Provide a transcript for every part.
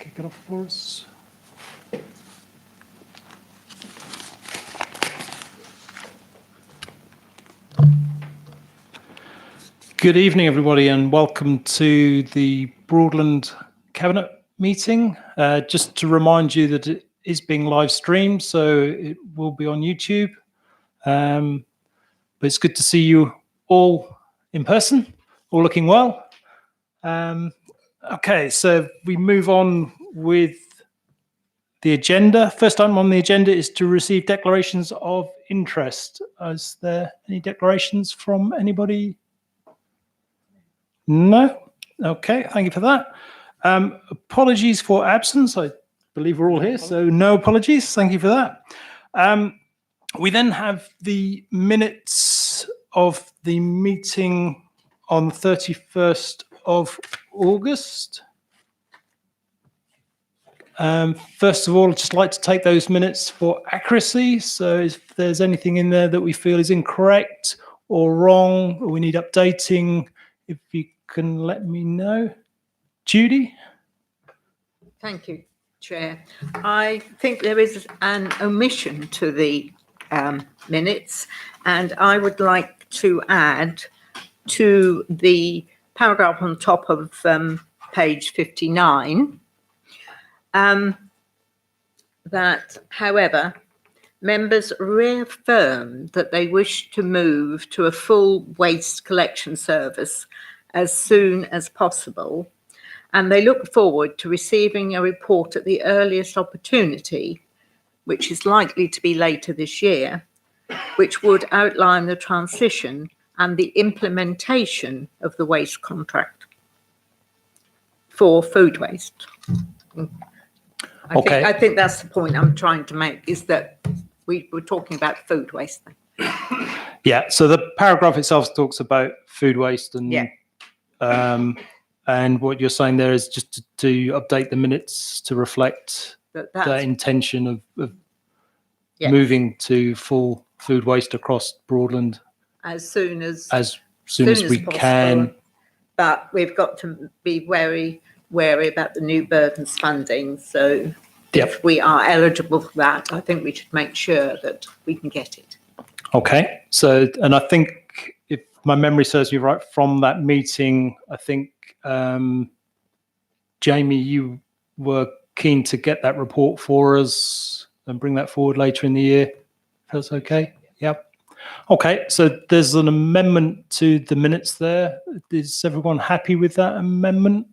kick it off for us. Good evening, everybody, and welcome to the Broadland Cabinet meeting. Just to remind you that it is being live streamed, so it will be on YouTube. But it's good to see you all in person, all looking well. Okay, so we move on with the agenda. First item on the agenda is to receive declarations of interest. Is there any declarations from anybody? No? Okay, thank you for that. Apologies for absence. I believe we're all here, so no apologies. Thank you for that. We then have the minutes of the meeting on the 31st of August. First of all, I'd just like to take those minutes for accuracy. So if there's anything in there that we feel is incorrect or wrong, or we need updating, if you can let me know. Judy? Thank you, Chair. I think there is an omission to the minutes, and I would like to add to the paragraph on top of page 59 that, however, members reaffirm that they wish to move to a full waste collection service as soon as possible, and they look forward to receiving a report at the earliest opportunity, which is likely to be later this year, which would outline the transition and the implementation of the waste contract for food waste. I think that's the point I'm trying to make, is that we were talking about food waste. Yeah, so the paragraph itself talks about food waste, and and what you're saying there is just to update the minutes to reflect the intention of moving to full food waste across Broadland as soon as we possible, can. But we've got to be very wary about the new burdens funding. So if we are eligible for that, I think we should make sure that we can get it. Okay. So, and I think if my memory serves me right from that meeting, I think, Jamie, you were keen to get that report for us and bring that forward later in the year. That's okay? Yep. Okay. So there's an amendment to the minutes there. Is everyone happy with that amendment?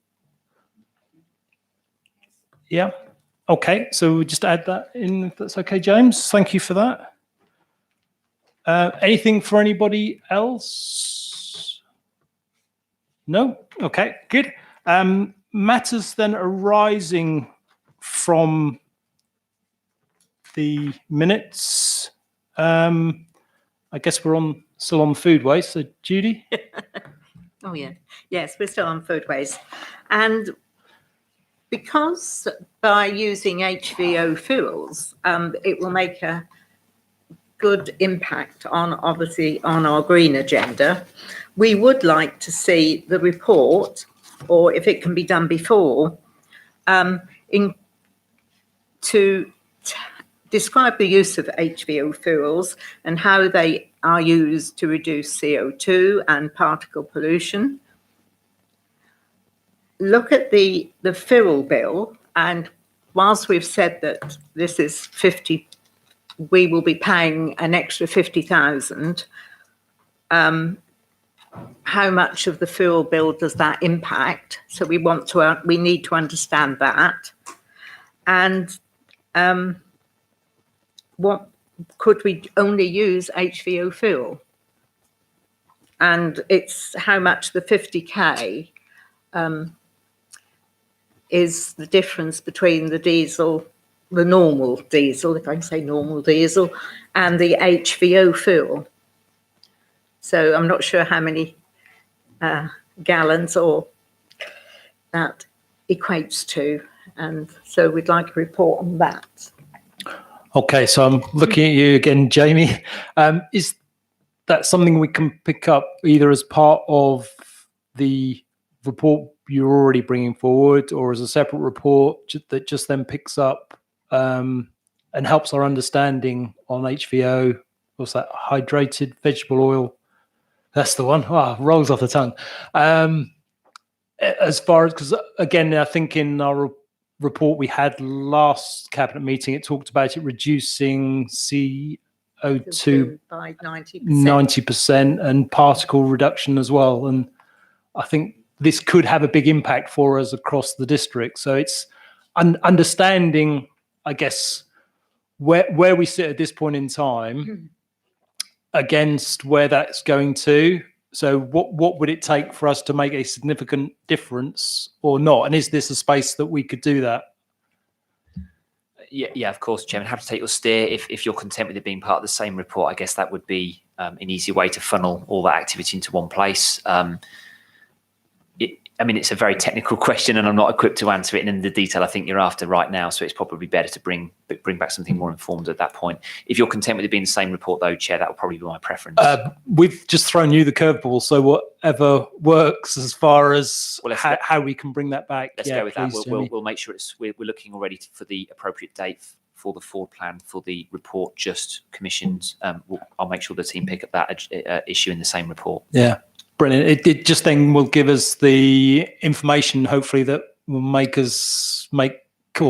Yeah. Okay. So we'll just add that in, if that's okay, James. Thank you for that. Anything for anybody else? No? Okay, good. Matters then arising from the minutes. I guess we're still on food waste. So Judy? Oh, yeah. Yes, we're still on food waste. And because by using HVO fuels, it will make a good impact on, obviously, on our green agenda, we would like to see the report, or if it can be done before, to describe the use of HVO fuels and how they are used to reduce CO2 and particle pollution. Look at the fuel bill, and whilst we've said that this is 50, we will be paying an extra 50,000. How much of the fuel bill does that impact? So we need to understand that. And what could we only use HVO fuel? And it's how much the 50k is the difference between the diesel, the normal diesel, if I can say normal diesel, and the HVO fuel. So I'm not sure how many gallons or that equates to. And so we'd like a report on that. Okay, so I'm looking at you again, Jamie. Is that something we can pick up either as part of the report you're already bringing forward, or as a separate report that just then picks up and helps our understanding on HVO? What's that? Hydrated vegetable oil. That's the one. Wow, rolls off the tongue. As far as, because again, I think in our report we had last cabinet meeting, it talked about it reducing CO2 by 90%. 90% and particle reduction as well. And I think this could have a big impact for us across the district. So it's understanding, I guess, where we sit at this point in time against where that's going to. So what would it take for us to make a significant difference or not? And is this a space that we could do that? Yeah, of course, Chairman. Happy to take your steer. If you're content with it being part of the same report, I guess that would be an easy way to funnel all that activity into one place. It's a very technical question, and I'm not equipped to answer it in the detail I think you're after right now. So it's probably better to bring back something more informed at that point. If you're content with it being the same report, though, Chair, that would probably be my preference. We've just thrown you the curveball, so whatever works as far as how we can bring that back. Let's go with that. We'll make sure we're looking already for the appropriate date for the forward plan for the report just commissioned. I'll make sure the team pick up that issue in the same report. Yeah. Brilliant. It just then will give us the information, hopefully, that will make us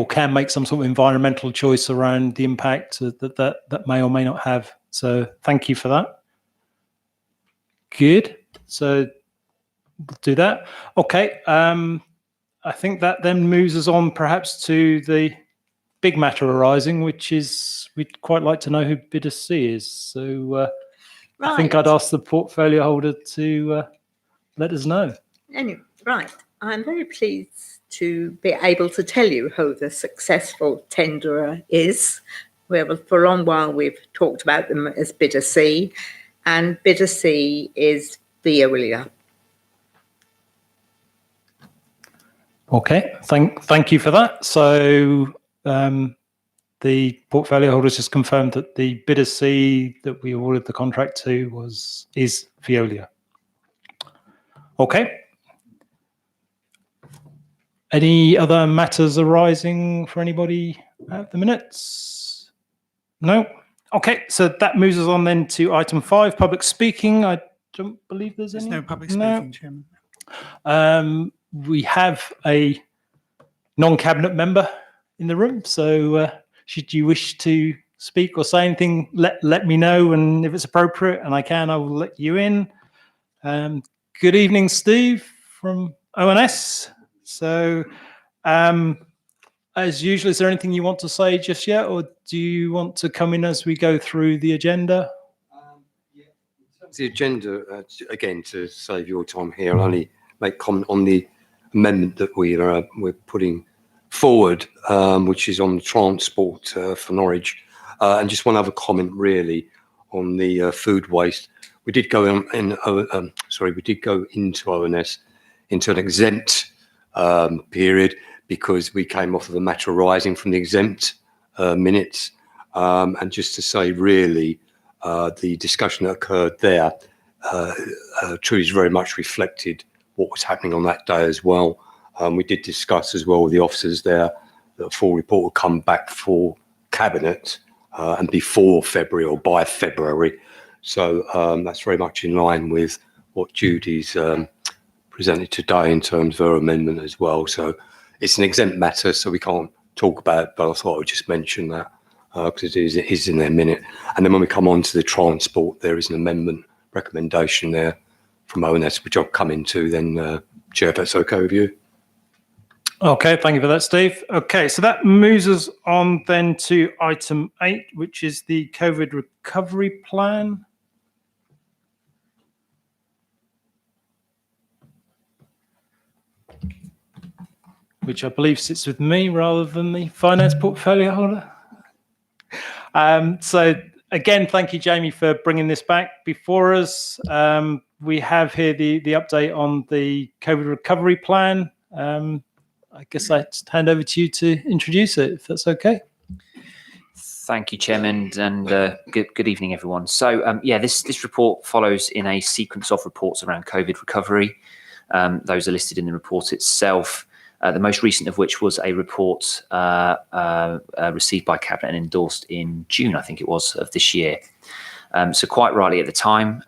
can make some sort of environmental choice around the impact that may or may not have. So thank you for that. Good. So we'll do that. Okay. I think that then moves us on perhaps to the big matter arising, which is we'd quite like to know who bidder C is. So I think I'd ask the portfolio holder to let us know. Anyway, right. I'm very pleased to be able to tell you who the successful tenderer is. Where for a long while we've talked about them as bidder C, and bidder C is Veolia. Okay, thank you for that. So the portfolio holders just confirmed that the bidder C that we awarded the contract to is Veolia. Okay. Any other matters arising for anybody at the minutes? No? Okay, so that moves us on then to item 5, public speaking. I don't believe there's any. There's no public speaking, Chairman. We have a non-cabinet member in the room, so should you wish to speak or say anything, let me know, and if it's appropriate and I will let you in. Good evening, Steve from ONS. So, as usual, is there anything you want to say just yet, or do you want to come in as we go through the agenda? The agenda, again, to save your time here, I'll only make comment on the amendment that we're putting forward, which is on transport for Norwich, and just one other comment really on the food waste. We did go we did go into ONS into an exempt period because we came off of a matter arising from the exempt minutes, and just to say really the discussion that occurred there truly very much reflected what was happening on that day as well. We did discuss as well with the officers there that a full report will come back for cabinet and before February or by February. So that's very much in line with what Judy's presented today in terms of her amendment as well. So it's an exempt matter, so we can't talk about it, but I thought I would just mention that because it is in their minute. And then when we come on to the transport, there is an amendment recommendation there from ONS, which I'll come into then, Chair, if that's okay with you. Okay, thank you for that, Steve. Okay, so that moves us on then to item 8, which is the COVID recovery plan. Which I believe sits with me rather than the finance portfolio holder. So again, thank you, Jamie, for bringing this back before us. We have here the update on the COVID recovery plan. I guess I just hand over to you to introduce it, if that's okay. Thank you, Chairman, and good evening, everyone. So, this report follows in a sequence of reports around COVID recovery. Those are listed in the report itself. The most recent of which was a report received by Cabinet and endorsed in June, I think it was, of this year. So quite rightly at the time,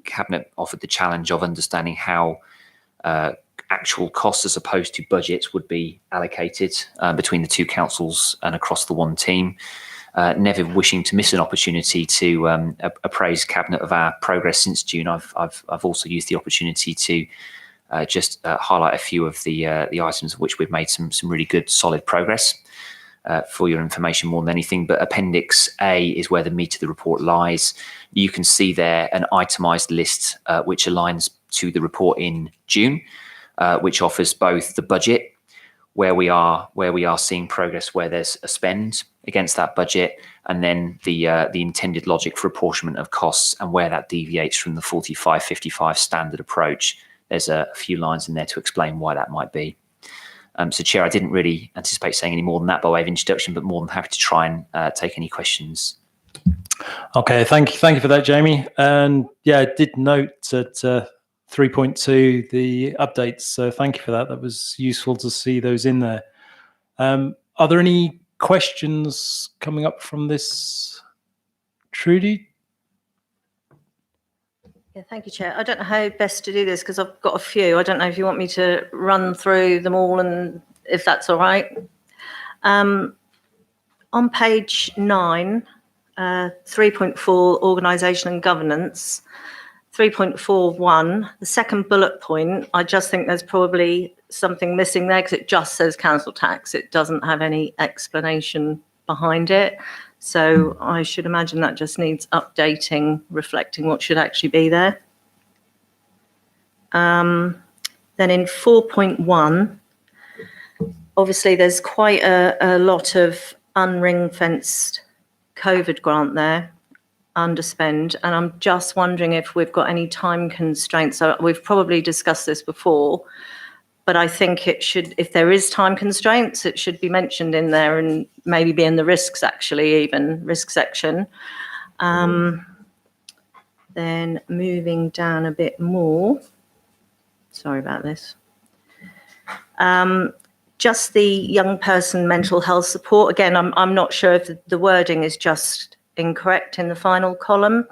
Cabinet offered the challenge of understanding how actual costs as opposed to budgets would be allocated between the two councils and across the one team. Never wishing to miss an opportunity to appraise Cabinet of our progress since June. I've also used the opportunity to just highlight a few of the items of which we've made some really good, solid progress. For your information more than anything, but Appendix A is where the meat of the report lies. You can see there an itemised list which aligns to the report in June, which offers both the budget, where we are seeing progress, where there's a spend against that budget, and then the intended logic for apportionment of costs and where that deviates from the 45-55 standard approach. There's a few lines in there to explain why that might be. So, Chair, I didn't really anticipate saying any more than that by way of introduction, but more than happy to try and take any questions. Okay, thank you for that, Jamie. And yeah, I did note at 3.2 the updates, so thank you for that. That was useful to see those in there. Are there any questions coming up from this, Trudy? Yeah, thank you, Chair. I don't know how best to do this because I've got a few. I don't know if you want me to run through them all and if that's all right. On page 9, 3.4, organisation and governance, 3.41, the second bullet point, I just think there's probably something missing there because it just says council tax. It doesn't have any explanation behind it. So I should imagine that just needs updating, reflecting what should actually be there. Then in 4.1, obviously there's quite a lot of unring-fenced COVID grant there, underspend, and I'm just wondering if we've got any time constraints. So we've probably discussed this before, but I think it should, if there is time constraints, it should be mentioned in there and maybe be in the risks, actually, even risk section. Then moving down a bit more. Sorry about this. Just the young person mental health support. Again, I'm not sure if the wording is just incorrect in the final column,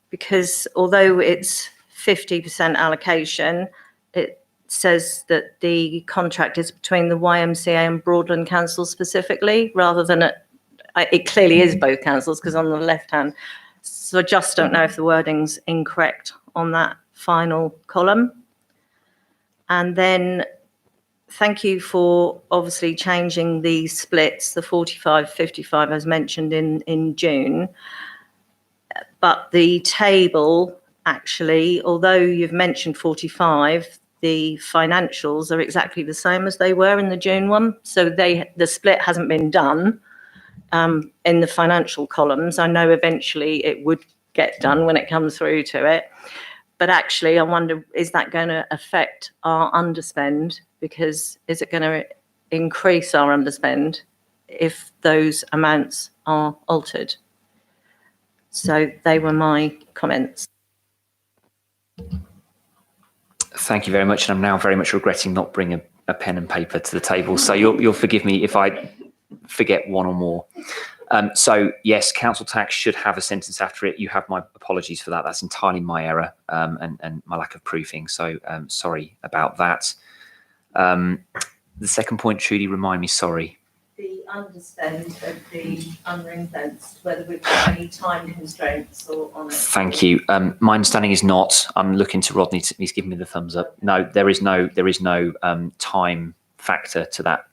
because although it's 50% allocation, it says that the contract is between the YMCA and Broadland Council specifically, rather than it clearly is both councils because on the left hand. So I just don't know if the wording's incorrect on that final column. And then thank you for obviously changing the splits, the 45-55 as mentioned in June. But the table actually, although you've mentioned 45, the financials are exactly the same as they were in the June one. So the split hasn't been done in the financial columns. I know eventually it would get done when it comes through to it. But actually, I wonder, is that going to affect our underspend? Because is it going to increase our underspend if those amounts are altered? So they were my comments. Thank you very much. And I'm now very much regretting not bringing a pen and paper to the table. So you'll forgive me if I forget one or more. So yes, council tax should have a sentence after it. You have my apologies for that. That's entirely my error and my lack of proofing. So sorry about that. The second point, Trudy, remind me, sorry. The underspend of the unring-fenced, whether we've got any time constraints or on it. Thank you. My understanding is not. I'm looking to Rodney. He's giving me the thumbs up. No, there is no time factor to that,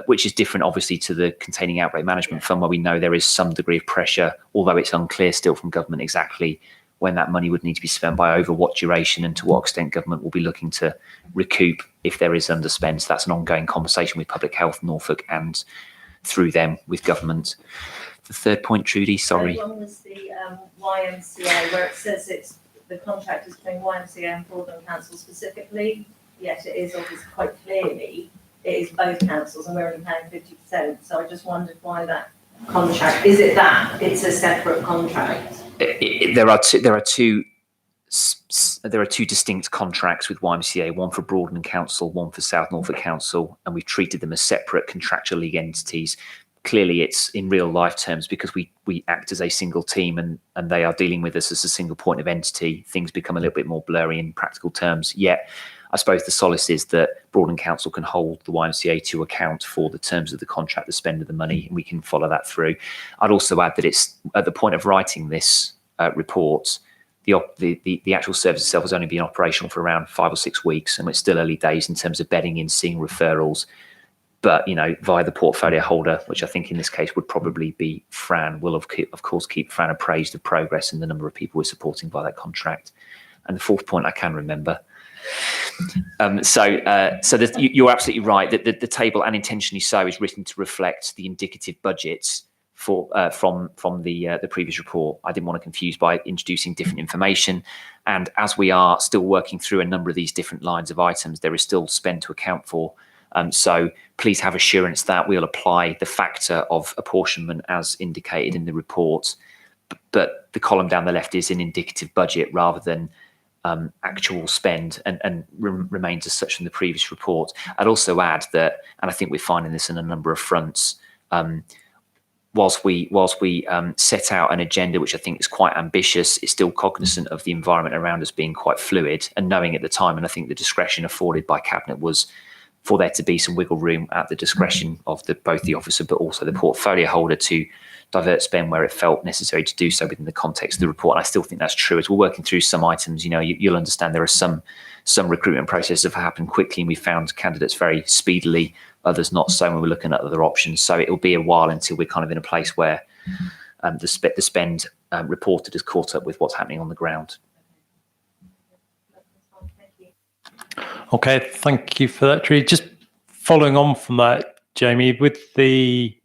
which is different, obviously, to the Containing Outbreak Management Fund, where we know there is some degree of pressure, although it's unclear still from government exactly when that money would need to be spent by, over what duration, and to what extent government will be looking to recoup if there is underspend. So that's an ongoing conversation with Public Health, Norfolk, and through them with government. The third point, Trudy, sorry. As long as the YMCA, where it says it's the contract is between YMCA and Broadland Council specifically, yet it is obviously quite clearly it is both councils and we're only paying 50%. So I just wondered why that contract, is it that it's a separate contract? There are two there are two distinct contracts with YMCA, one for Broadland Council, one for South Norfolk Council, and we've treated them as separate contractual league entities. Clearly, it's in real life terms because we act as a single team and they are dealing with us as a single point of entity. Things become a little bit more blurry in practical terms. Yet, I suppose the solace is that Broadland Council can hold the YMCA to account for the terms of the contract, the spend of the money, and we can follow that through. I'd also add that it's at the point of writing this report, the actual service itself has only been operational for around 5 or 6 weeks, and it's still early days in terms of bedding in, seeing referrals. But, via the portfolio holder, which I think in this case would probably be Fran, will of course keep Fran appraised of progress and the number of people we're supporting by that contract. And the fourth point I can remember. You're absolutely right that the table, and intentionally so, is written to reflect the indicative budgets from the previous report. I didn't want to confuse by introducing different information. And as we are still working through a number of these different lines of items, there is still spend to account for. So please have assurance that we'll apply the factor of apportionment as indicated in the report. But the column down the left is an indicative budget rather than actual spend, and remains as such in the previous report. I'd also add that, and I think we're finding this in a number of fronts, whilst we set out an agenda which I think is quite ambitious, it's still cognizant of the environment around us being quite fluid, and knowing at the time, and I think the discretion afforded by Cabinet was for there to be some wiggle room at the discretion of both the officer but also the portfolio holder to divert spend where it felt necessary to do so within the context of the report. And I still think that's true. As we're working through some items, you'll understand there are some recruitment processes have happened quickly, and we found candidates very speedily, others not so, when we're looking at other options. So it'll be a while until we're kind of in a place where the spend reported is caught up with what's happening on the ground. Okay, thank you for that, Tree. Just following on from that, Jamie, with the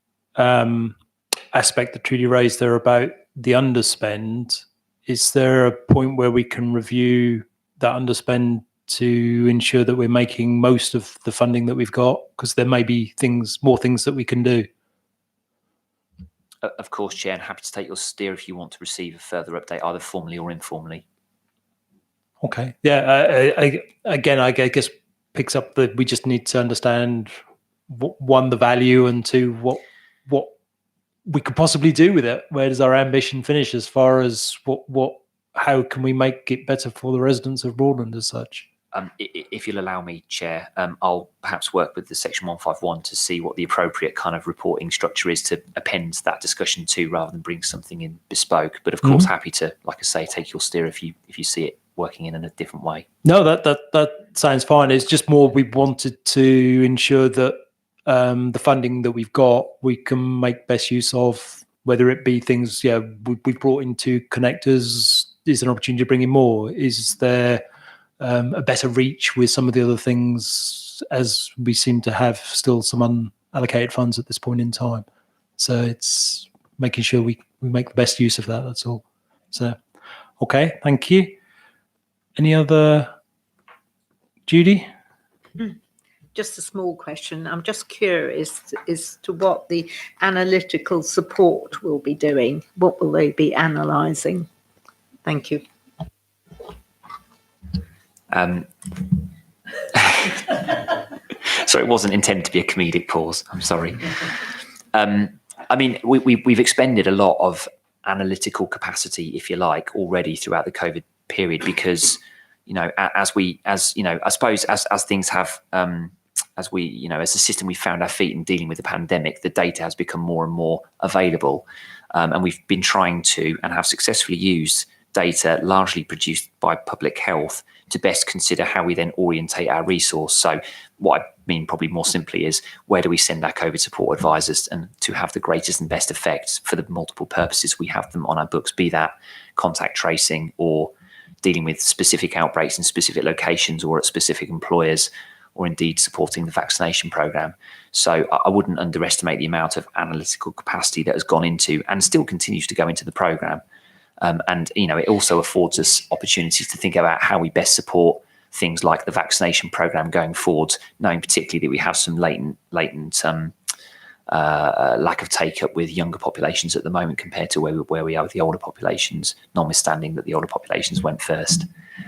aspect that Trudy raised there about the underspend, is there a point where we can review that underspend to ensure that we're making most of the funding that we've got? Because there may be more things that we can do. Of course, Chair, and happy to take your steer if you want to receive a further update, either formally or informally. Okay. Yeah. I guess picks up that we just need to understand one, the value, and two, what we could possibly do with it. Where does our ambition finish as far as how can we make it better for the residents of Broadland as such? If you'll allow me, Chair, I'll perhaps work with the Section 151 to see what the appropriate kind of reporting structure is to append that discussion to, rather than bring something in bespoke. But of course, happy to, like I say, take your steer if you see it working in a different way. No, that sounds fine. It's just more we wanted to ensure that the funding that we've got, we can make best use of, whether it be things, we brought into connectors. Is there an opportunity to bring in more? Is there a better reach with some of the other things, as we seem to have still some unallocated funds at this point in time? So it's making sure we make the best use of that, that's all. So, okay, thank you. Any other, Judy? Just a small question. I'm just curious as to what the analytical support will be doing. What will they be analysing? Thank you. So it wasn't intended to be a comedic pause. I'm sorry. I mean, we've expended a lot of analytical capacity, if you like, already throughout the COVID period, because as things have as a system, we found our feet in dealing with the pandemic, the data has become more and more available, and we've been trying to, and have successfully used, data largely produced by public health to best consider how we then orientate our resource. So what I mean probably more simply is, where do we send our COVID support advisors, and to have the greatest and best effects for the multiple purposes we have them on our books, be that contact tracing or dealing with specific outbreaks in specific locations or at specific employers, or indeed supporting the vaccination programme. So I wouldn't underestimate the amount of analytical capacity that has gone into and still continues to go into the programme. And it also affords us opportunities to think about how we best support things like the vaccination programme going forward, knowing particularly that we have some latent lack of take up with younger populations at the moment compared to where we are with the older populations, notwithstanding that the older populations went first.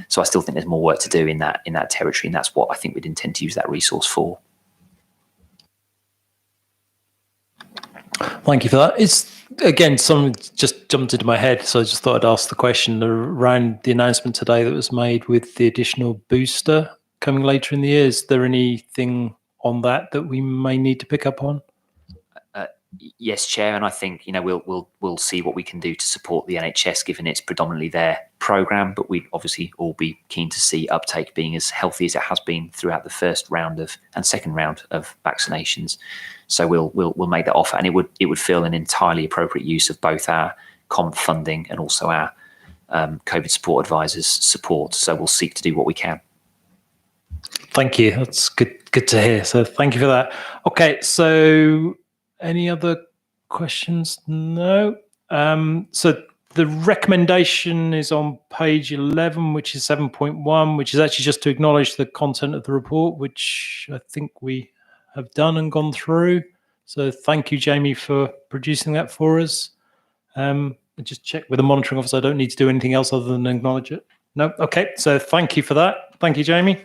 So I still think there's more work to do in that territory, and that's what I think we'd intend to use that resource for. Thank you for that. It's again, something just jumped into my head, so I just thought I'd ask the question around the announcement today that was made with the additional booster coming later in the year. Is there anything on that we may need to pick up on? Yes, Chair, and I think we'll see what we can do to support the NHS, given it's predominantly their programme. But we'd obviously all be keen to see uptake being as healthy as it has been throughout the first round and second round of vaccinations. So we'll make that offer, and it would feel an entirely appropriate use of both our COMP funding and also our COVID support advisors' support. So we'll seek to do what we can. Thank you. That's good to hear. So thank you for that. Okay, so any other questions? No. So the recommendation is on page 11, which is 7.1, which is actually just to acknowledge the content of the report, which I think we have done and gone through. So thank you, Jamie, for producing that for us. I just check with the monitoring officer. I don't need to do anything else other than acknowledge it. No. Okay. So thank you for that. Thank you, Jamie.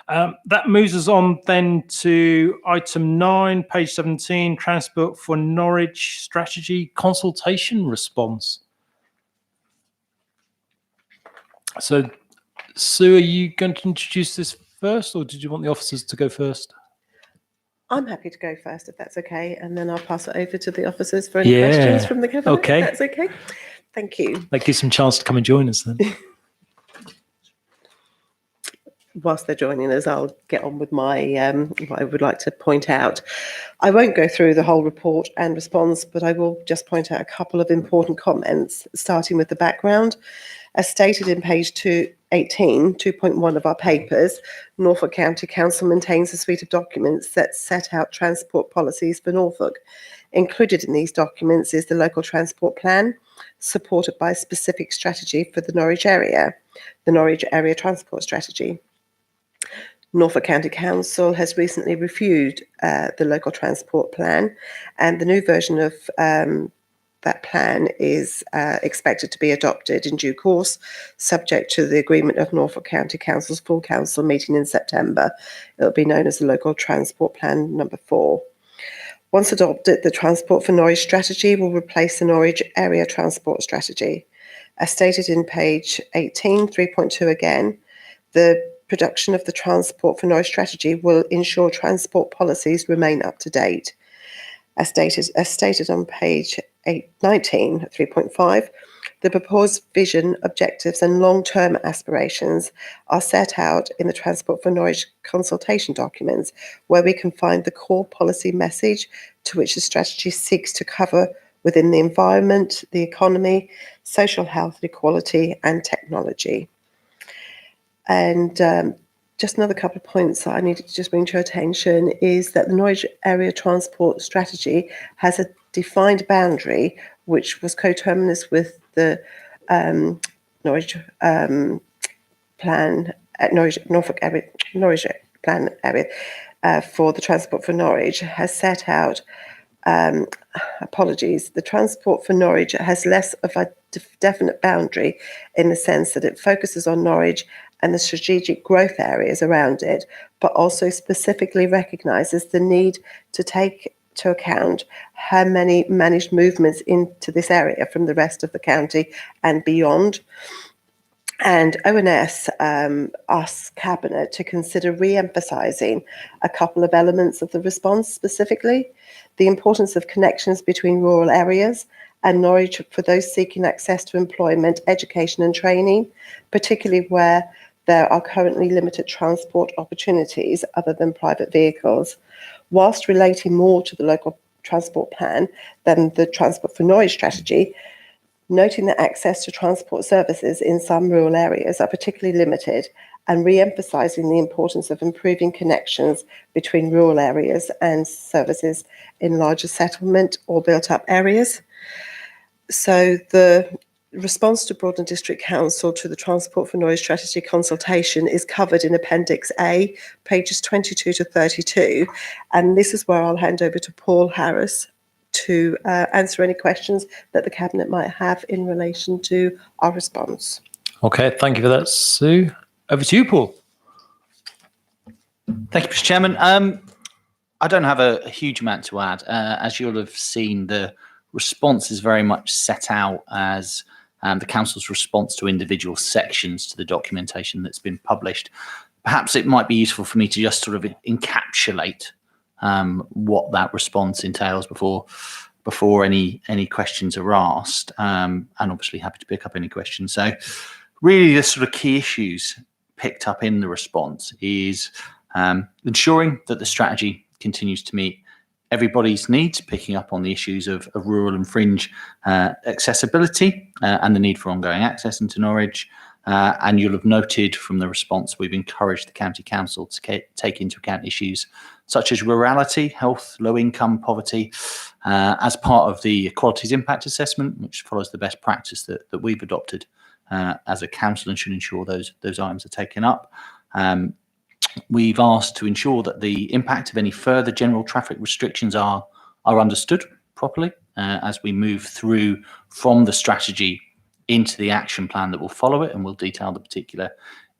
That moves us on then to item 9, page 17, Transport for Norwich Strategy Consultation Response. So, Sue, are you going to introduce this first, or did you want the officers to go first? I'm happy to go first, if that's okay, and then I'll pass it over to the officers for any questions from the Cabinet, okay. if that's okay. Thank you. That gives them a chance to come and join us then. Whilst they're joining us, I'll get on with my what I would like to point out. I won't go through the whole report and response, but I will just point out a couple of important comments, starting with the background. As stated in page 2.1 of our papers, Norfolk County Council maintains a suite of documents that set out transport policies for Norfolk. Included in these documents is the local transport plan, supported by a specific strategy for the Norwich area, the Norwich Area Transport Strategy. Norfolk County Council has recently reviewed the local transport plan, and the new version of that plan is expected to be adopted in due course, subject to the agreement of Norfolk County Council's full council meeting in September. It will be known as the Local Transport Plan number 4. Once adopted, the Transport for Norwich strategy will replace the Norwich Area Transport Strategy. As stated in page 18, 3.2 again, the production of the Transport for Norwich strategy will ensure transport policies remain up to date. As stated on page 19, 3.5, the proposed vision, objectives and long-term aspirations are set out in the Transport for Norwich consultation documents, where we can find the core policy message to which the strategy seeks to cover within the environment, the economy, social health, equality and technology. And just another couple of points that I needed to just bring to your attention is that the Norwich Area Transport Strategy has a defined boundary which was coterminous with the Norwich plan, Norfolk area, Norwich plan area for the Transport for Norwich has set out, the Transport for Norwich has less of a definite boundary in the sense that it focuses on Norwich and the strategic growth areas around it, but also specifically recognises the need to take to account how many managed movements into this area from the rest of the county and beyond. And ONS asks Cabinet to consider re-emphasising a couple of elements of the response, specifically the importance of connections between rural areas and Norwich for those seeking access to employment, education and training, particularly where there are currently limited transport opportunities other than private vehicles, whilst relating more to the local transport plan than the Transport for Norwich strategy, noting that access to transport services in some rural areas are particularly limited and re-emphasising the importance of improving connections between rural areas and services in larger settlement or built-up areas. So the response to Broadland District Council to the Transport for Norwich Strategy Consultation is covered in Appendix A, pages 22 to 32. And this is where I'll hand over to Paul Harris to answer any questions that the Cabinet might have in relation to our response. Okay, thank you for that, Sue. Over to you, Paul. Thank you, Mr. Chairman. I don't have a huge amount to add. As you'll have seen, the response is very much set out as the Council's response to individual sections to the documentation that's been published. Perhaps it might be useful for me to just sort of encapsulate what that response entails before any questions are asked, and obviously happy to pick up any questions. So really the sort of key issues picked up in the response is ensuring that the strategy continues to meet everybody's needs, picking up on the issues of rural and fringe accessibility and the need for ongoing access into Norwich. And you'll have noted from the response, we've encouraged the County Council to take into account issues such as rurality, health, low income, poverty, as part of the Equalities Impact Assessment, which follows the best practice that we've adopted as a council and should ensure those items are taken up. We've asked to ensure that the impact of any further general traffic restrictions are understood properly as we move through from the strategy into the action plan that will follow it, and we'll detail the particular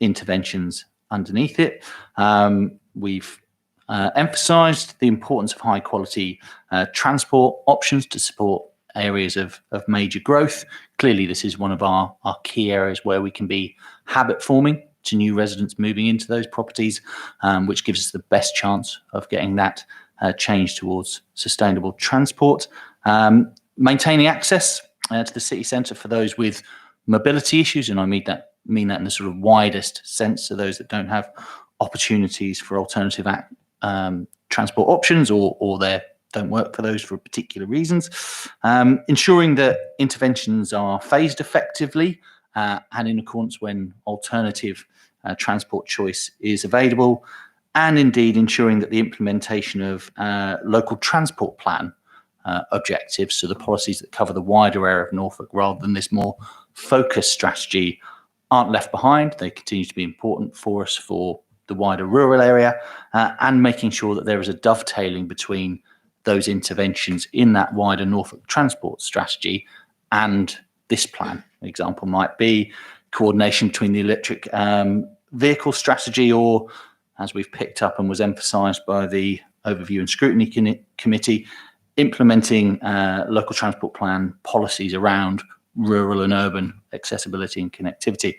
interventions underneath it. We've emphasised the importance of high quality transport options to support areas of major growth. Clearly, this is one of our key areas where we can be habit forming to new residents moving into those properties, which gives us the best chance of getting that change towards sustainable transport. Maintaining access to the city centre for those with mobility issues, and I mean that in the sort of widest sense, so those that don't have opportunities for alternative transport options or they don't work for those for particular reasons. Ensuring that interventions are phased effectively and in accordance when alternative transport choice is available, and indeed ensuring that the implementation of local transport plan objectives, so the policies that cover the wider area of Norfolk rather than this more focused strategy, aren't left behind. They continue to be important for us for the wider rural area, and making sure that there is a dovetailing between those interventions in that wider Norfolk transport strategy and this plan. An example might be coordination between the electric vehicle strategy, or, as we've picked up and was emphasised by the Overview and Scrutiny Committee, implementing local transport plan policies around rural and urban accessibility and connectivity.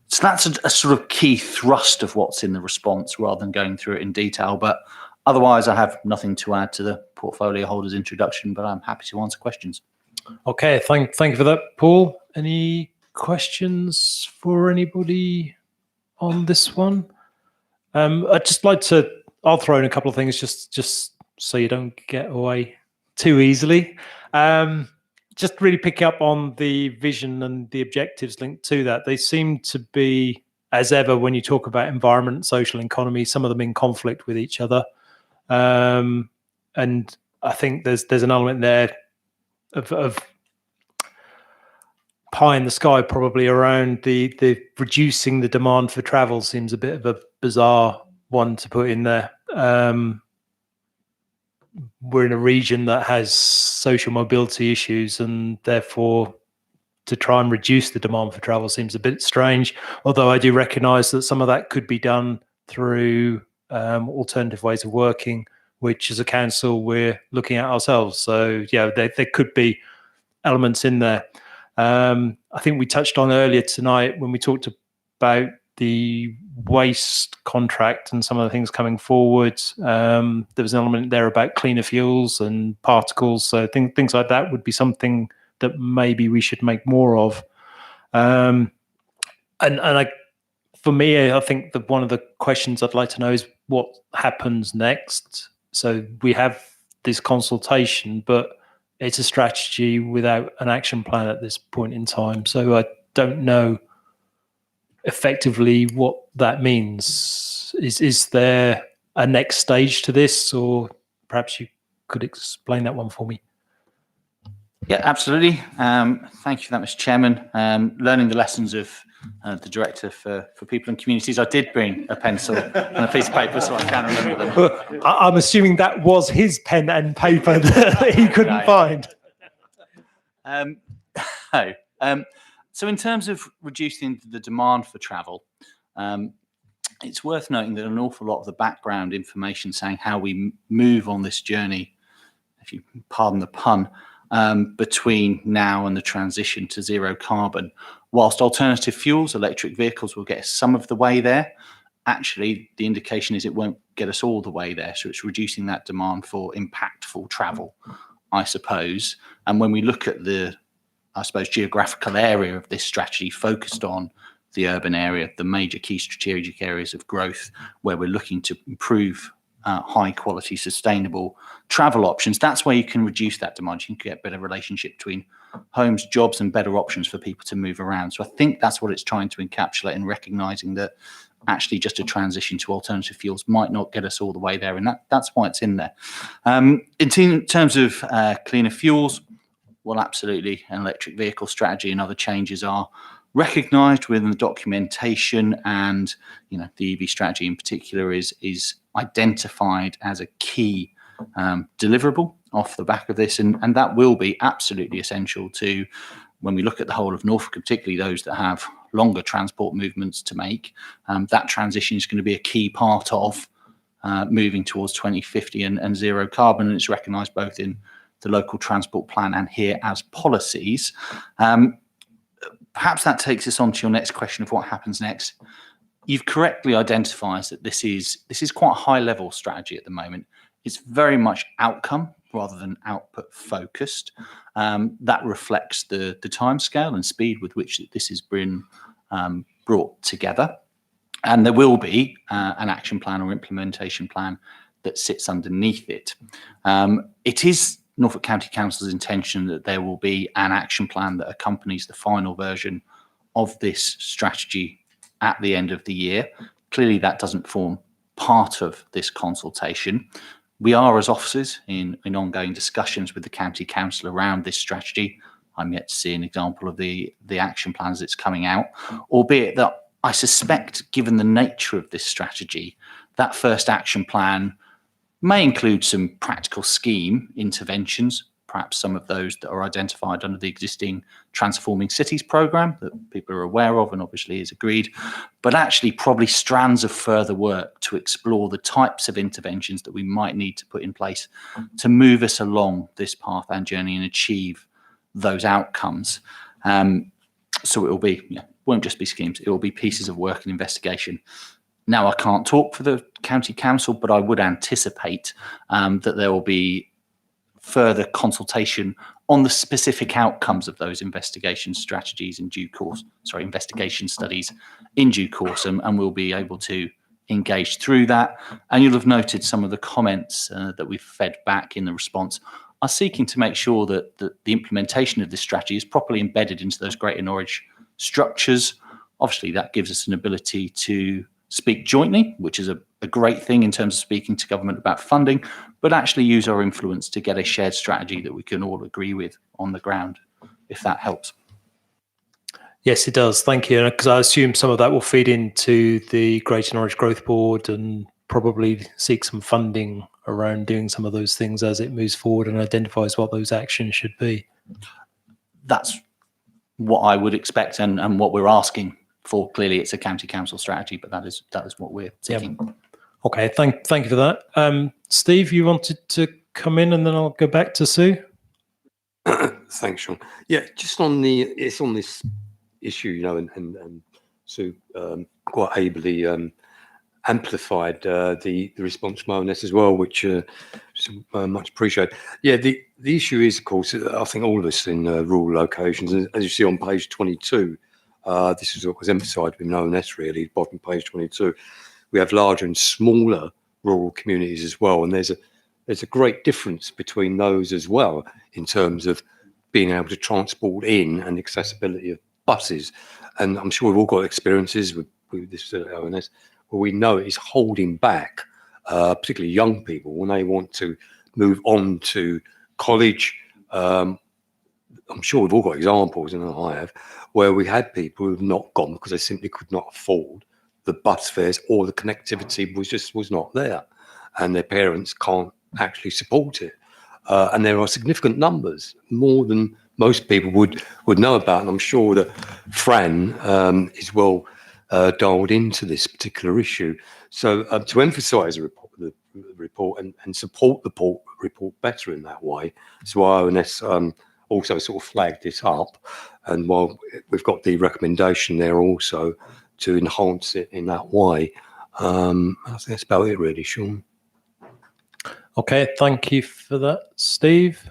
So that's a sort of key thrust of what's in the response, rather than going through it in detail. But otherwise, I have nothing to add to the portfolio holder's introduction, but I'm happy to answer questions. Okay, thank you for that, Paul. Any questions for anybody on this one? I'd just like to, I'll throw in a couple of things just so you don't get away too easily. Just really pick up on the vision and the objectives linked to that. They seem to be, as ever, when you talk about environment, social economy, some of them in conflict with each other. And I think there's an element there of pie in the sky, probably, around the reducing the demand for travel. Seems a bit of a bizarre one to put in there. We're in a region that has social mobility issues, and therefore to try and reduce the demand for travel seems a bit strange, although I do recognise that some of that could be done through alternative ways of working, which as a council we're looking at ourselves. So yeah, there could be elements in there. I think we touched on earlier tonight when we talked about the waste contract and some of the things coming forward. There was an element there about cleaner fuels and particles. So things like that would be something that maybe we should make more of. For me, I think that one of the questions I'd like to know is what happens next. So we have this consultation, but it's a strategy without an action plan at this point in time. So I don't know effectively what that means. Is there a next stage to this, or perhaps you could explain that one for me? Yeah, absolutely. Thank you for that, Mr. Chairman. Learning the lessons of the Director for People and Communities, I did bring a pencil and a piece of paper so I can remember them. Well, I'm assuming that was his pen and paper that he couldn't No. find. So in terms of reducing the demand for travel, it's worth noting that an awful lot of the background information saying how we move on this journey, if you pardon the pun, between now and the transition to zero carbon. Whilst alternative fuels, electric vehicles, will get us some of the way there, actually the indication is it won't get us all the way there. So it's reducing that demand for impactful travel, I suppose. And when we look at the, I suppose, geographical area of this strategy focused on the urban area, the major key strategic areas of growth where we're looking to improve high quality, sustainable travel options, that's where you can reduce that demand. You can get better relationship between homes, jobs, and better options for people to move around. So I think that's what it's trying to encapsulate, and recognizing that actually just a transition to alternative fuels might not get us all the way there. And that's why it's in there. In terms of cleaner fuels, well, absolutely, an electric vehicle strategy and other changes are recognised within the documentation, and the EV strategy in particular is identified as a key deliverable off the back of this, and that will be absolutely essential to, when we look at the whole of Norfolk, particularly those that have longer transport movements to make, that transition is going to be a key part of moving towards 2050 and zero carbon, and it's recognised both in the local transport plan and here as policies. Perhaps that takes us on to your next question of what happens next. You've correctly identified that this is quite a high level strategy at the moment. It's very much outcome rather than output focused. That reflects the timescale and speed with which this has been brought together. And there will be an action plan or implementation plan that sits underneath it. It is Norfolk County Council's intention that there will be an action plan that accompanies the final version of this strategy at the end of the year. Clearly, that doesn't form part of this consultation. We are, as officers, in ongoing discussions with the County Council around this strategy. I'm yet to see an example of the action plan as it's coming out, albeit that I suspect, given the nature of this strategy, that first action plan may include some practical scheme interventions, perhaps some of those that are identified under the existing Transforming Cities programme that people are aware of and obviously is agreed, but actually probably strands of further work to explore the types of interventions that we might need to put in place to move us along this path and journey and achieve those outcomes. So it will be, won't just be schemes, it will be pieces of work and investigation. Now, I can't talk for the County Council, but I would anticipate that there will be further consultation on the specific outcomes of those investigation strategies in due course, investigation studies in due course, and we'll be able to engage through that. And you'll have noted some of the comments that we've fed back in the response are seeking to make sure that the implementation of this strategy is properly embedded into those Greater Norwich structures. Obviously, that gives us an ability to speak jointly, which is a great thing in terms of speaking to government about funding, but actually use our influence to get a shared strategy that we can all agree with on the ground, if that helps. Yes, it does. Thank you. Because I assume some of that will feed into the Greater Norwich Growth Board and probably seek some funding around doing some of those things as it moves forward and identifies what those actions should be. That's what I would expect and what we're asking for. Clearly, it's a county council strategy, but that is what we're seeking. Yeah. Okay, thank you for that. Steve, you wanted to come in, and then I'll go back to Sue. Thanks, Sean. Yeah, just on this issue, and Sue quite ably amplified the response from ONS as well, which is much appreciated. Yeah, the issue is, of course, I think all of us in rural locations, as you see on page 22, this is what was emphasised with ONS really, bottom page 22. We have larger and smaller rural communities as well, and there's a great difference between those as well in terms of being able to transport in and accessibility of buses. And I'm sure we've all got experiences with this ONS where we know it's holding back, particularly young people when they want to move on to college I'm sure we've all got examples, and I have, where we had people who've not gone because they simply could not afford the bus fares, or the connectivity was not there, and their parents can't actually support it. And there are significant numbers, more than most people would know about. And I'm sure that Fran is well dialed into this particular issue. So to emphasise the report and support the report better in that way, so ONS also sort of flagged this up. And while we've got the recommendation there also to enhance it in that way, I think that's about it really, Sean. Okay, thank you for that, Steve.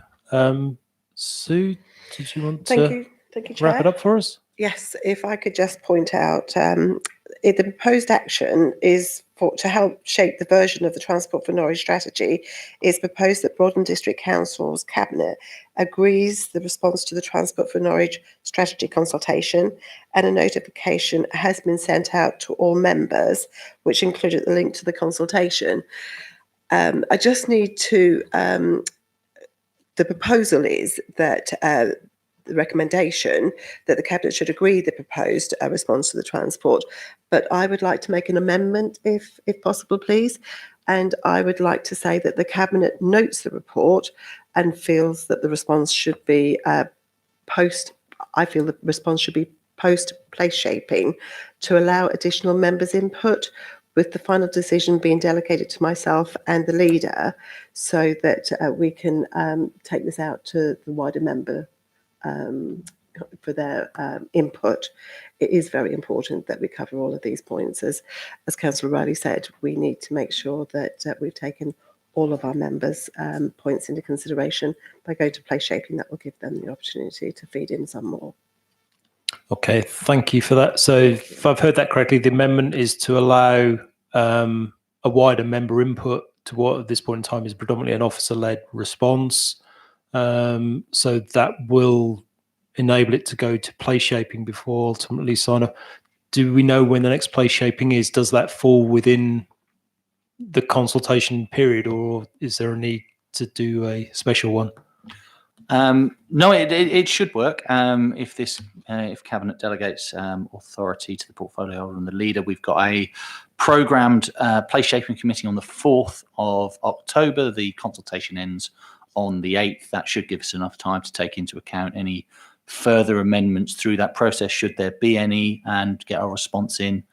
Sue, did you want Thank to you. Thank you, Chair. wrap it up for us? Yes, if I could just point out, the proposed action is to help shape the version of the Transport for Norwich strategy. It's proposed that Broadland District Council's Cabinet agrees the response to the Transport for Norwich strategy consultation, and a notification has been sent out to all members, which included the link to the consultation. I just need to, the proposal is that the recommendation that the Cabinet should agree the proposed response to the transport, but I would like to make an amendment if possible, please. And I would like to say that the Cabinet notes the report and feels that the response should be post place shaping to allow additional members' input, with the final decision being delegated to myself and the leader, so that we can take this out to the wider member for their input. It is very important that we cover all of these points. As Councillor Riley said, we need to make sure that we've taken all of our members' points into consideration. By going to place shaping, that will give them the opportunity to feed in some more. Okay, thank you for that. So if I've heard that correctly, the amendment is to allow a wider member input to what at this point in time is predominantly an officer-led response. So that will enable it to go to place shaping before ultimately sign off. Do we know when the next place shaping is? Does that fall within the consultation period, or is there a need to do a special one? No, it should work. If Cabinet delegates authority to the portfolio holder and the leader, we've got a programmed place shaping committee on the 4th of October. The consultation ends on the 8th. That should give us enough time to take into account any further amendments through that process, should there be any, and get our response in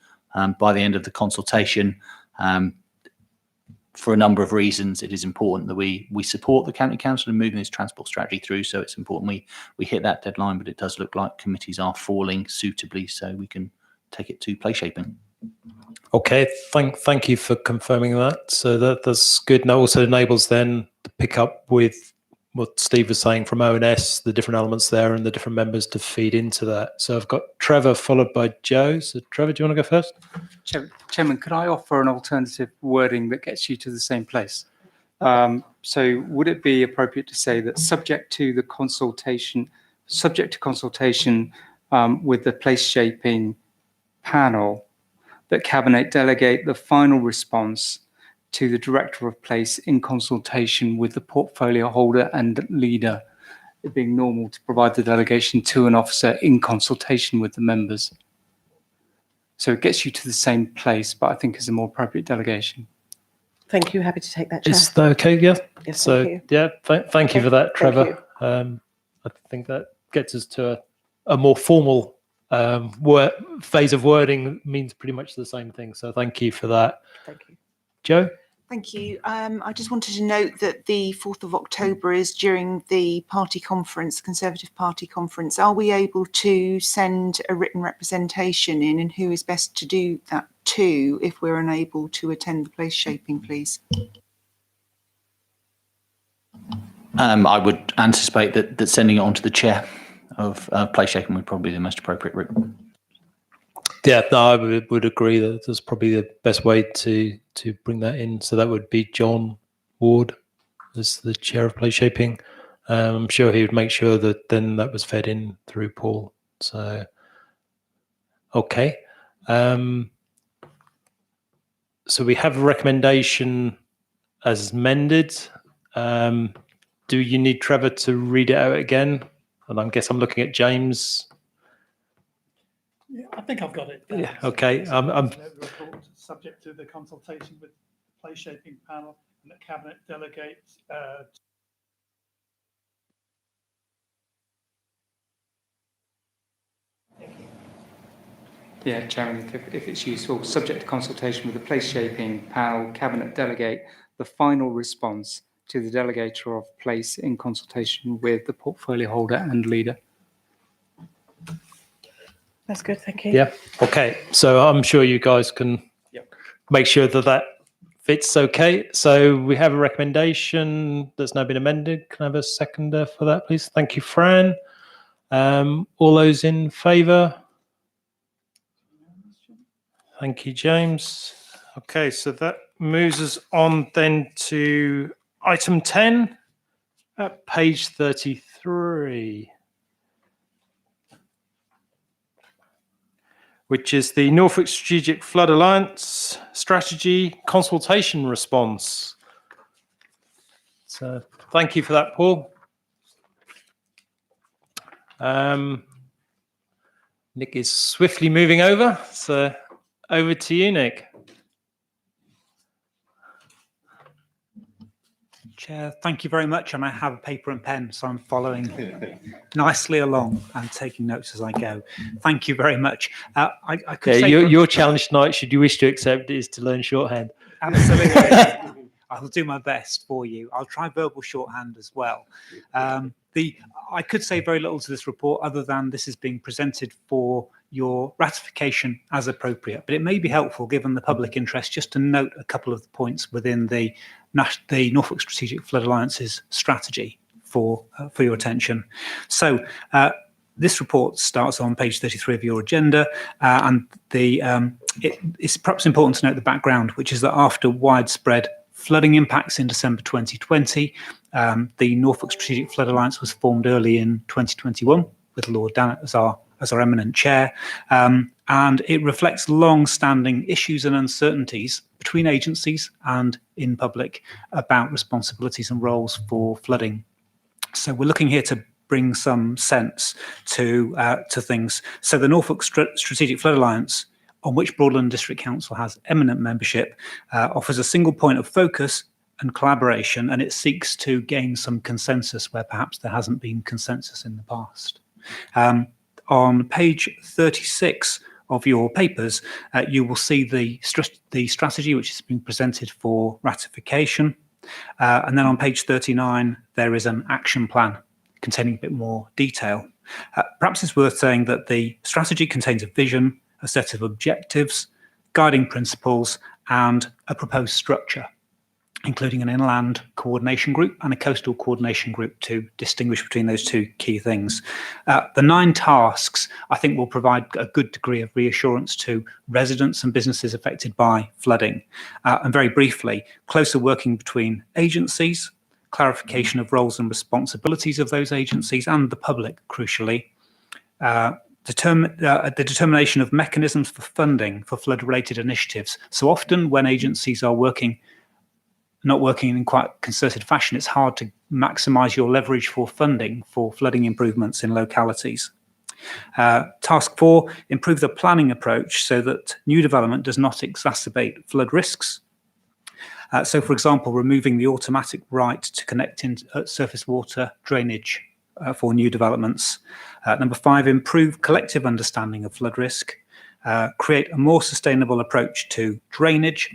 by the end of the consultation. For a number of reasons, it is important that we support the County Council in moving this transport strategy through. So it's important we hit that deadline, but it does look like committees are falling suitably, so we can take it to place shaping. Okay, thank you for confirming that. So that's good. And that also enables then to pick up with what Steve was saying from ONS, the different elements there and the different members to feed into that. So I've got Trevor followed by Joe. So Trevor, do you want to go first? Chairman, could I offer an alternative wording that gets you to the same place? So would it be appropriate to say that subject to consultation with the place shaping panel, that Cabinet delegate the final response to the Director of Place in consultation with the portfolio holder and leader, it being normal to provide the delegation to an officer in consultation with the members? So it gets you to the same place, but I think is a more appropriate delegation. Thank you. Happy to take that, Chair. Is that okay? Yeah. Yes, So thank you. yeah, thank you for that, Thank Trevor. I think that gets us to a more formal phase of wording that means pretty much the same thing. So thank you for that. Thank you. Joe? Thank you. I just wanted to note that the 4th of October is during the party conference, Conservative Party conference. Are we able to send a written representation in, and who is best to do that to if we're unable to attend the place shaping, please? I would anticipate that sending it on to the chair of place shaping would probably be the most appropriate route. Yeah, no, I would agree that that's probably the best way to bring that in. So that would be John Ward as the chair of place shaping. I'm sure he would make sure that then that was fed in through Paul. So, okay. So we have a recommendation as amended. Do you need Trevor to read it out again? And I guess I'm looking at James. Yeah, I think I've got it. Yeah, okay. I'm Report subject to the consultation with the place shaping panel and the cabinet delegates. Yeah, Chairman, if it's useful, subject to consultation with the place shaping panel, cabinet delegate the final response to the delegator of place in consultation with the portfolio holder and leader. That's good, thank you. Yeah. Okay. So I'm sure you guys can make sure that that fits okay. So we have a recommendation that's now been amended. Can I have a seconder for that, please? Thank you, Fran. All those in favour? Thank you, James. Okay, so that moves us on then to item 10 at page 33. Which is the Norfolk Strategic Flood Alliance Strategy Consultation Response. So thank you for that, Paul. Nick is swiftly moving over, so over to you, Nick. Chair, thank you very much. And I have a paper and pen, so I'm following nicely along and taking notes as I go. Thank you very much. I could say your challenge tonight, should you wish to accept, is to learn shorthand. Absolutely. I'll do my best for you. I'll try verbal shorthand as well. I could say very little to this report other than this is being presented for your ratification as appropriate, but it may be helpful given the public interest just to note a couple of the points within the Norfolk Strategic Flood Alliance's strategy for your attention. So this report starts on page 33 of your agenda, and it's perhaps important to note the background, which is that after widespread flooding impacts in December 2020, the Norfolk Strategic Flood Alliance was formed early in 2021 with Lord Dannett as our eminent chair, and it reflects long-standing issues and uncertainties between agencies and in public about responsibilities and roles for flooding. So we're looking here to bring some sense to things. So the Norfolk Strategic Flood Alliance, on which Broadland District Council has eminent membership, offers a single point of focus and collaboration, and it seeks to gain some consensus where perhaps there hasn't been consensus in the past. On page 36 of your papers, you will see the strategy which has been presented for ratification. And then on page 39, there is an action plan containing a bit more detail. Perhaps it's worth saying that the strategy contains a vision, a set of objectives, guiding principles, and a proposed structure, including an inland coordination group and a coastal coordination group to distinguish between those two key things. The 9 tasks, I think, will provide a good degree of reassurance to residents and businesses affected by flooding. And very briefly, closer working between agencies, clarification of roles and responsibilities of those agencies and the public, crucially, the determination of mechanisms for funding for flood-related initiatives. So often when agencies are not working in quite concerted fashion, it's hard to maximise your leverage for funding for flooding improvements in localities. Task 4, improve the planning approach so that new development does not exacerbate flood risks. So, for example, removing the automatic right to connect in surface water drainage for new developments. Number 5, improve collective understanding of flood risk. Create a more sustainable approach to drainage.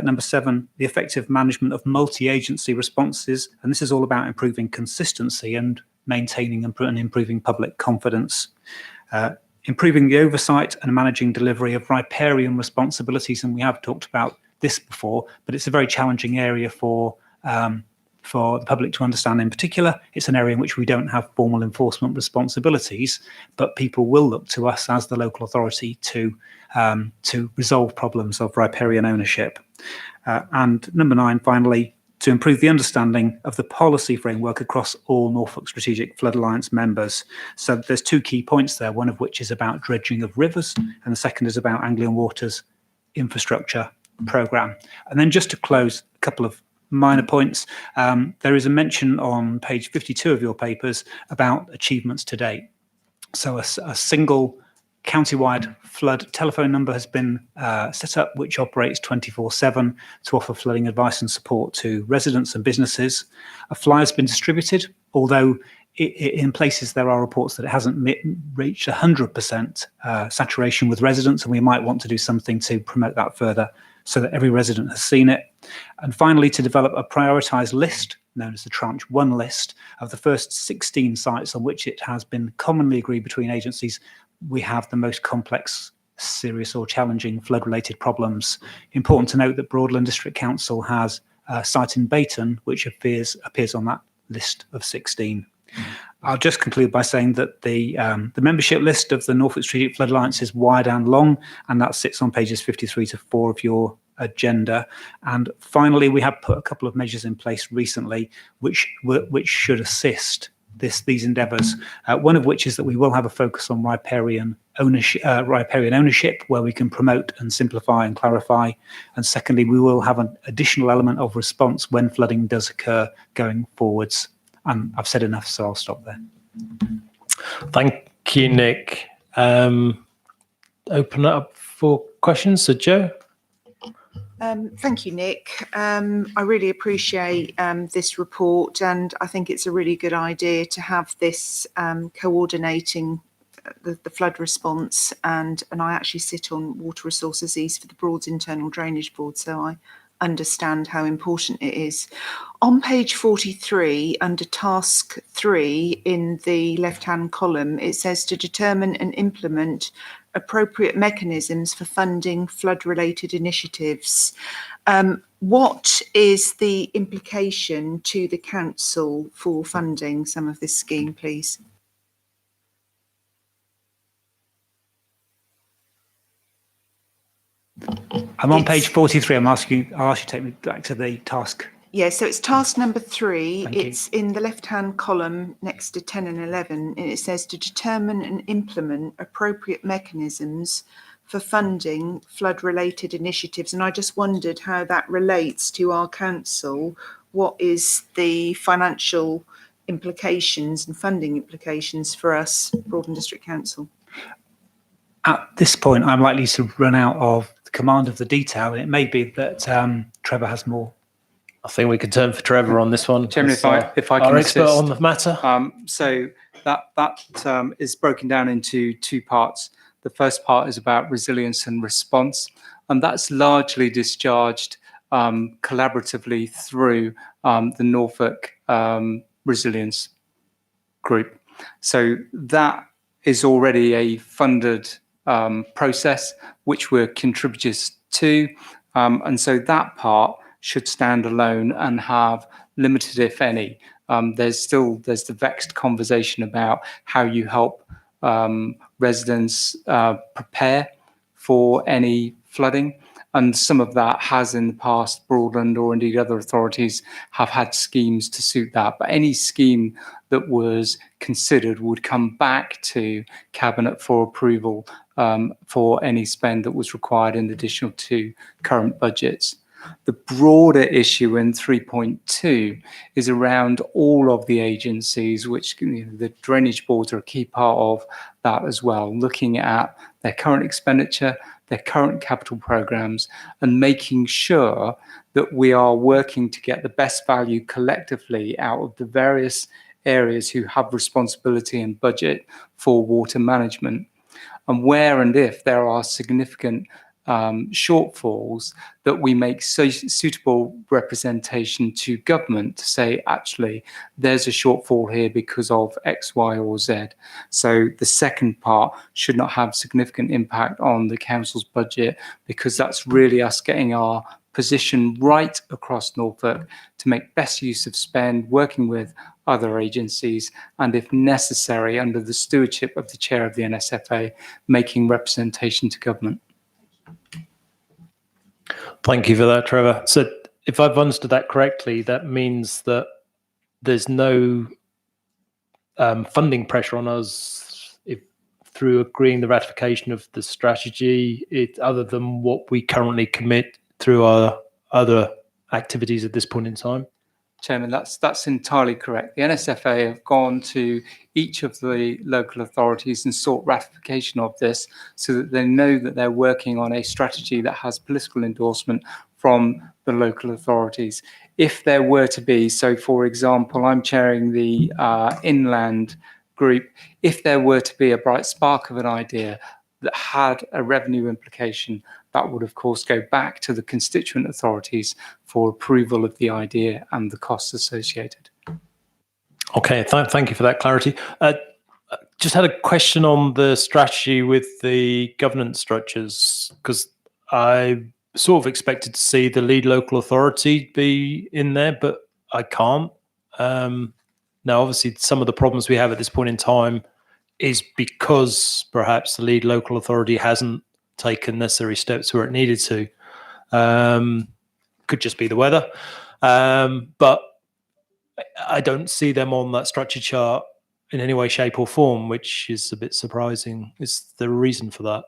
Number 7, the effective management of multi-agency responses. And this is all about improving consistency and maintaining and improving public confidence. Improving the oversight and managing delivery of riparian responsibilities. And we have talked about this before, but it's a very challenging area for the public to understand in particular. It's an area in which we don't have formal enforcement responsibilities, but people will look to us as the local authority to resolve problems of riparian ownership. And number 9, finally, to improve the understanding of the policy framework across all Norfolk Strategic Flood Alliance members. So there's 2 key points there, one of which is about dredging of rivers, and the second is about Anglian Water's infrastructure programme. And then just to close, a couple of minor points. There is a mention on page 52 of your papers about achievements to date. So a single county-wide flood telephone number has been set up, which operates 24/7 to offer flooding advice and support to residents and businesses. A flyer has been distributed, although in places there are reports that it hasn't reached 100% saturation with residents, and we might want to do something to promote that further so that every resident has seen it. And finally, to develop a prioritised list, known as the Tranche 1 list, of the first 16 sites on which it has been commonly agreed between agencies we have the most complex, serious or challenging flood-related problems. Important to note that Broadland District Council has a site in Bayton, which appears on that list of 16. I'll just conclude by saying that the membership list of the Norfolk Strategic Flood Alliance is wide and long, and that sits on pages 53 to 4 of your agenda. And finally, we have put a couple of measures in place recently which should assist these endeavours. One of which is that we will have a focus on riparian ownership, where we can promote and simplify and clarify. And secondly, we will have an additional element of response when flooding does occur going forwards. I've said enough, so I'll stop there. Thank you, Nick. Open it up for questions. So, Joe? Thank you, Nick. I really appreciate this report, and I think it's a really good idea to have this coordinating the flood response. And I actually sit on Water Resources East for the Broads Internal Drainage Board, so I understand how important it is. On page 43, under task 3 in the left-hand column, it says to determine and implement appropriate mechanisms for funding flood-related initiatives. What is the implication to the council for funding some of this scheme, please? I'm on page 43. I'll ask you to take me back to the task. Yeah, so it's task number 3. Thank you. It's in the left-hand column next to 10 and 11, and it says to determine and implement appropriate mechanisms for funding flood-related initiatives. And I just wondered how that relates to our council. What is the financial implications and funding implications for us, Broadland District Council? At this point, I'm likely to run out of the command of the detail, and it may be that Trevor has more. I think we can turn for Trevor on this one. Chairman, if I can our assist, expert on the matter. So that is broken down into 2 parts. The first part is about resilience and response, and that's largely discharged collaboratively through the Norfolk Resilience Group. So that is already a funded process which we're contributors to, and so that part should stand alone and have limited, if any. There's the vexed conversation about how you help residents prepare for any flooding, and some of that has in the past, Broadland or indeed other authorities have had schemes to suit that. But any scheme that was considered would come back to Cabinet for approval for any spend that was required in addition to current budgets. The broader issue in 3.2 is around all of the agencies, which the drainage boards are a key part of that as well, looking at their current expenditure, their current capital programs, and making sure that we are working to get the best value collectively out of the various areas who have responsibility and budget for water management. And where and if there are significant shortfalls, that we make suitable representation to government to say, actually, there's a shortfall here because of X, Y, or Z. So the second part should not have significant impact on the council's budget, because that's really us getting our position right across Norfolk to make best use of spend, working with other agencies, and if necessary, under the stewardship of the chair of the NSFA, making representation to government. Thank you for that, Trevor. So if I've understood that correctly, that means that there's no funding pressure on us through agreeing the ratification of the strategy, other than what we currently commit through our other activities at this point in time. Chairman, that's entirely correct. The NSFA have gone to each of the local authorities and sought ratification of this so that they know that they're working on a strategy that has political endorsement from the local authorities. If there were to be, so for example, I'm chairing the inland group, if there were to be a bright spark of an idea that had a revenue implication, that would of course go back to the constituent authorities for approval of the idea and the costs associated. Okay, thank you for that clarity. Just had a question on the strategy with the governance structures, because I sort of expected to see the lead local authority be in there, but I can't. Now, obviously, some of the problems we have at this point in time is because perhaps the lead local authority hasn't taken necessary steps where it needed to. Could just be the weather. But I don't see them on that structure chart in any way, shape or form, which is a bit surprising. Is there a reason for that?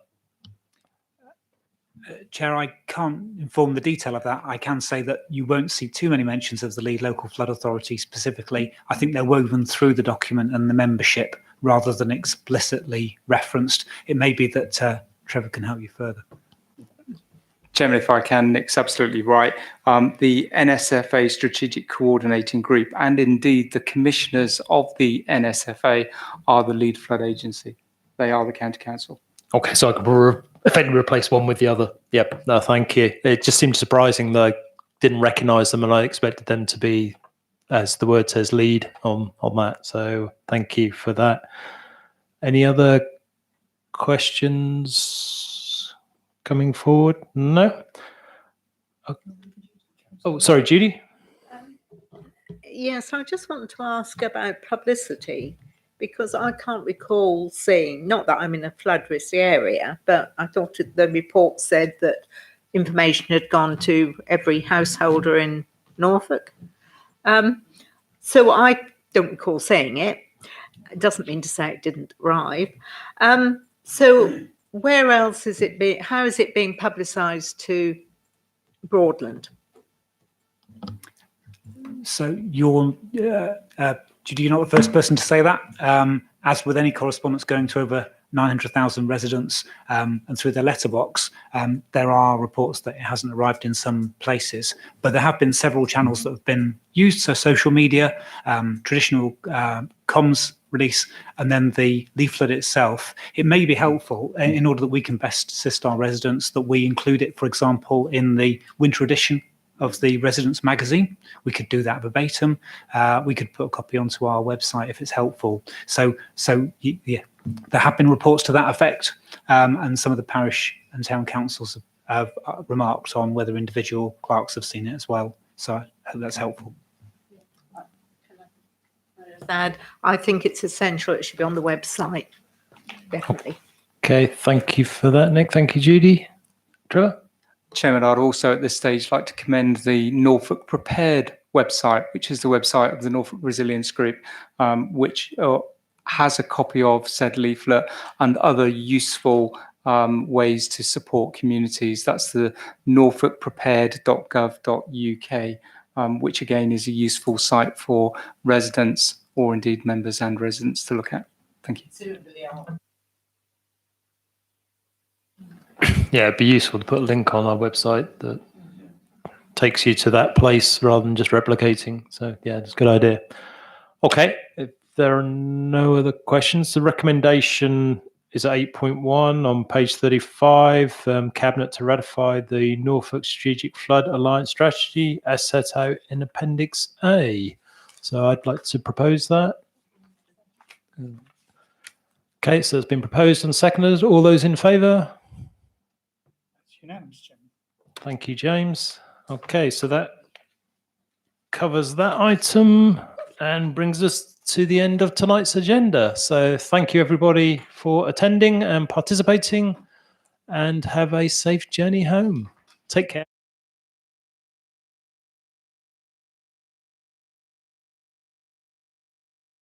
Chair, I can't inform the detail of that. I can say that you won't see too many mentions of the lead local flood authority specifically. I think they're woven through the document and the membership rather than explicitly referenced. It may be that Trevor can help you further. Chairman, if I can, Nick's absolutely right. The NSFA Strategic Coordinating Group and indeed the commissioners of the NSFA are the lead flood agency. They are the county council. Okay, so I could effectively replace one with the other. Yep, no, thank you. It just seemed surprising that I didn't recognise them and I expected them to be, as the word says, lead on that. So thank you for that. Any other questions coming forward? No? Oh, sorry, Judy? Yes, I just want to ask about publicity, because I can't recall seeing, not that I'm in a flood risk area, but I thought the report said that information had gone to every householder in Norfolk. So I don't recall seeing it. It doesn't mean to say it didn't arrive. So where else is it being, how is it being publicised to Broadland? So you're, Judy, you're not the first person to say that. As with any correspondence going to over 900,000 residents and through their letterbox, there are reports that it hasn't arrived in some places, but there have been several channels that have been used. So social media, traditional comms release, and then the leaflet itself. It may be helpful in order that we can best assist our residents that we include it, for example, in the winter edition of the Residents magazine. We could do that verbatim. We could put a copy onto our website if it's helpful. So yeah, there have been reports to that effect, and some of the parish and town councils have remarked on whether individual clerks have seen it as well. So I hope that's helpful. I think it's essential. It should be on the website, definitely. Okay, thank you for that, Nick. Thank you, Judy. Trevor? Chairman, I'd also at this stage like to commend the Norfolk Prepared website, which is the website of the Norfolk Resilience Group, which has a copy of said leaflet and other useful ways to support communities. That's the norfolkprepared.gov.uk, which again is a useful site for residents or indeed members and residents to look at. Thank you. Yeah, it'd be useful to put a link on our website that takes you to that place rather than just replicating. So yeah, it's a good idea. Okay, if there are no other questions, the recommendation is at 8.1 on page 35, Cabinet to ratify the Norfolk Strategic Flood Alliance Strategy as set out in Appendix A. So I'd like to propose that. Okay, so it's been proposed and seconded. All those in favour? Unanimous, Chairman. Thank you, James. Okay, so that covers that item and brings us to the end of tonight's agenda. So thank you, everybody, for attending and participating, and have a safe journey home. Take care.